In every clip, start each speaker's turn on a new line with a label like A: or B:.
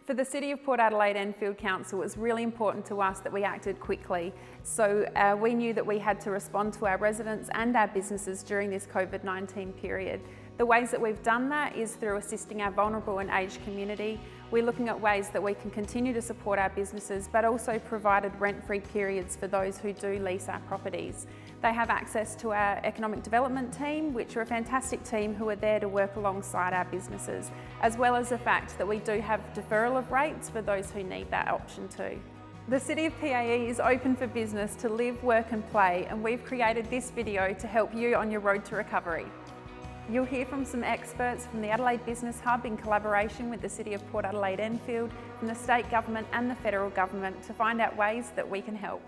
A: For the City of Port Adelaide Enfield Council, it was really important to us that we acted quickly. So we knew that we had to respond to our residents and our businesses during this COVID-19 period. The ways that we've done that is through assisting our vulnerable and aged community. We're looking at ways that we can continue to support our businesses, but also provided rent-free periods for those who do lease our properties. They have access to our economic development team, which are a fantastic team who are there to work alongside our businesses, as well as the fact that we do have deferral of rates for those who need that option too. The City of PAE is open for business to live, work and play, and we've created this video to help you on your road to recovery. You'll hear from some experts from the Adelaide Business Hub in collaboration with the City of Port Adelaide Enfield, from the state government and the federal government to find out ways that we can help.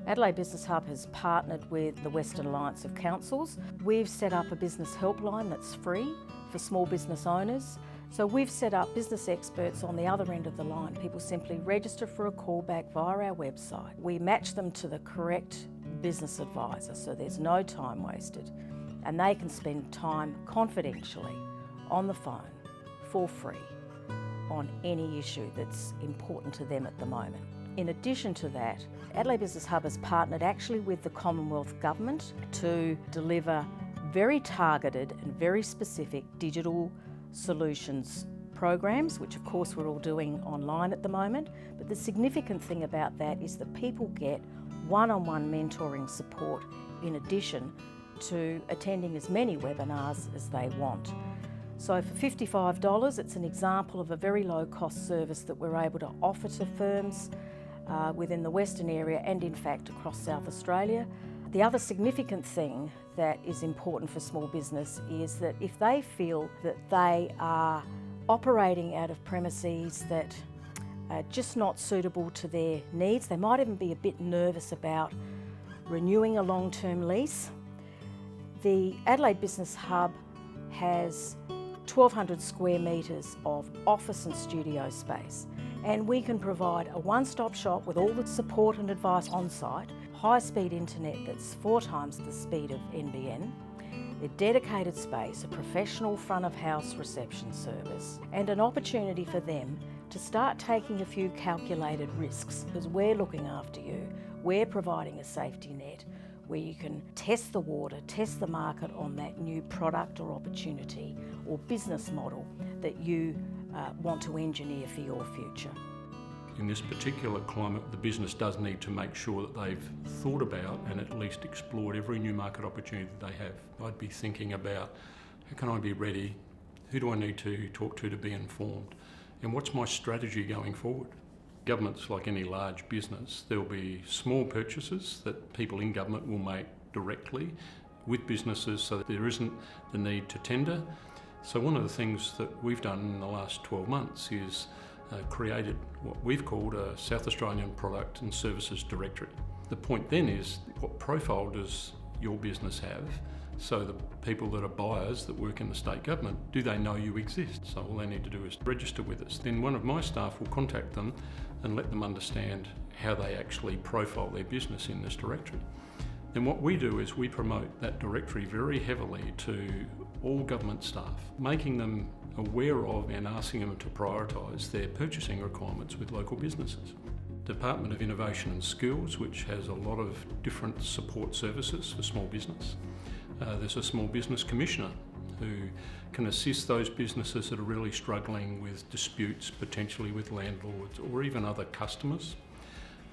B: Adelaide Business Hub has partnered with the Western Alliance of Councils. We've set up a business helpline that's free for small business owners. So we've set up business experts on the other end of the line. People simply register for a callback via our website. We match them to the correct business advisor, so there's no time wasted. And they can spend time confidentially on the phone for free on any issue that's important to them at the moment. In addition to that, Adelaide Business Hub has partnered actually with the Commonwealth Government to deliver very targeted and very specific digital solutions programs, which of course we're all doing online at the moment. But the significant thing about that is that people get one-on-one mentoring support in addition to attending as many webinars as they want. So for $55, it's an example of a very low cost service that we're able to offer to firms within the Western area and in fact across South Australia. The other significant thing that is important for small business is that if they feel that they are operating out of premises that are just not suitable to their needs, they might even be a bit nervous about renewing a long-term lease. The Adelaide Business Hub has 1,200 square metres of office and studio space, and we can provide a one-stop shop with all the support and advice on site, high-speed internet that's 4 times the speed of NBN, a dedicated space, a professional front-of-house reception service, and an opportunity for them to start taking a few calculated risks, because we're looking after you, we're providing a safety net where you can test the water, test the market on that new product or opportunity or business model that you want to engineer for your future.
C: In this particular climate, the business does need to make sure that they've thought about and at least explored every new market opportunity that they have. I'd be thinking about, how can I be ready? Who do I need to talk to be informed? And what's my strategy going forward? Government's like any large business. There'll be small purchases that people in government will make directly with businesses so that there isn't the need to tender. So one of the things that we've done in the last 12 months is created what we've called a South Australian Product and Services Directory. The point then is, what profile does your business have? So the people that are buyers that work in the state government, do they know you exist? So all they need to do is register with us. Then one of my staff will contact them and let them understand how they actually profile their business in this directory. Then what we do is we promote that directory very heavily to all government staff, making them aware of and asking them to prioritise their purchasing requirements with local businesses. Department of Innovation and Skills, which has a lot of different support services for small business. There's a Small Business Commissioner who can assist those businesses that are really struggling with disputes, potentially with landlords or even other customers.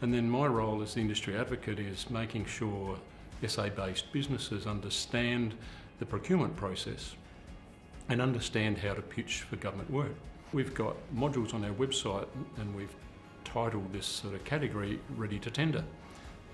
C: And then my role as the industry advocate is making sure SA-based businesses understand the procurement process and understand how to pitch for government work. We've got modules on our website and we've titled this sort of category Ready to Tender.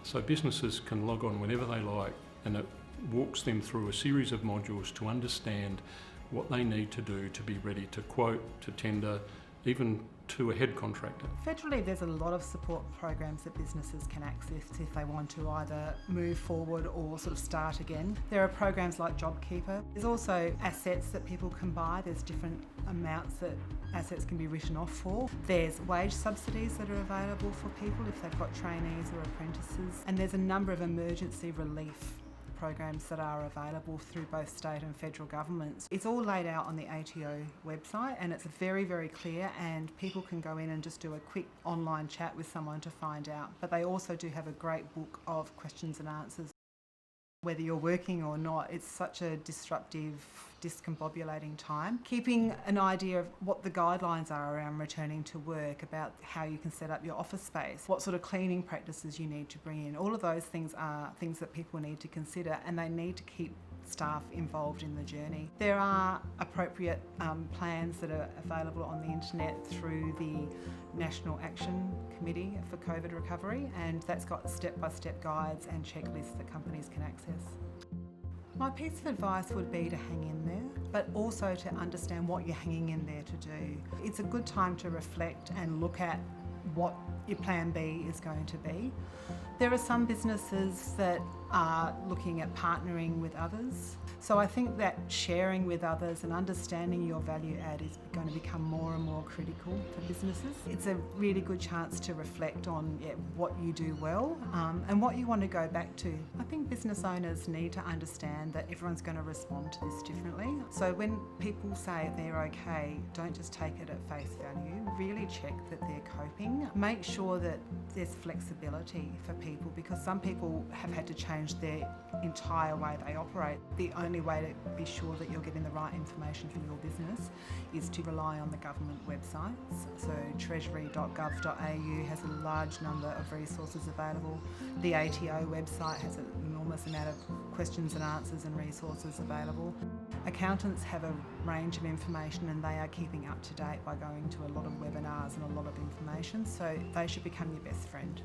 C: So businesses can log on whenever they like, and it walks them through a series of modules to understand what they need to do to be ready to quote, to tender, even to a head contractor.
D: Federally, there's a lot of support programs that businesses can access if they want to either move forward or sort of start again. There are programs like JobKeeper. There's also assets that people can buy. There's different amounts that assets can be written off for. There's wage subsidies that are available for people if they've got trainees or apprentices. And there's a number of emergency relief programs that are available through both state and federal governments. It's all laid out on the ATO website, and it's very, very clear, and people can go in and just do a quick online chat with someone to find out. But they also do have a great book of questions and answers. Whether you're working or not, it's such a disruptive, discombobulating time. Keeping an idea of what the guidelines are around returning to work, about how you can set up your office space, what sort of cleaning practices you need to bring in. All of those things are things that people need to consider, and they need to keep staff involved in the journey. There are appropriate plans that are available on the internet through the National Action Committee for COVID Recovery, and that's got step-by-step guides and checklists that companies can access. My piece of advice would be to hang in there, but also to understand what you're hanging in there to do. It's a good time to reflect and look at what your plan B is going to be. There are some businesses that are looking at partnering with others. So I think that sharing with others and understanding your value add is going to become more and more critical for businesses. It's a really good chance to reflect on what you do well and what you want to go back to. I think business owners need to understand that everyone's going to respond to this differently. So when people say they're okay, don't just take it at face value. Really check that they're coping. Make sure that there's flexibility for people, because some people have had to change their entire way they operate. The only way to be sure that you're getting the right information for your business is to rely on the government websites. So treasury.gov.au has a large number of resources available. The ATO website has an enormous amount of questions and answers and resources available. Accountants have a range of information, and they are keeping up to date by going to a lot of webinars and a lot of information, so they should become your best friend.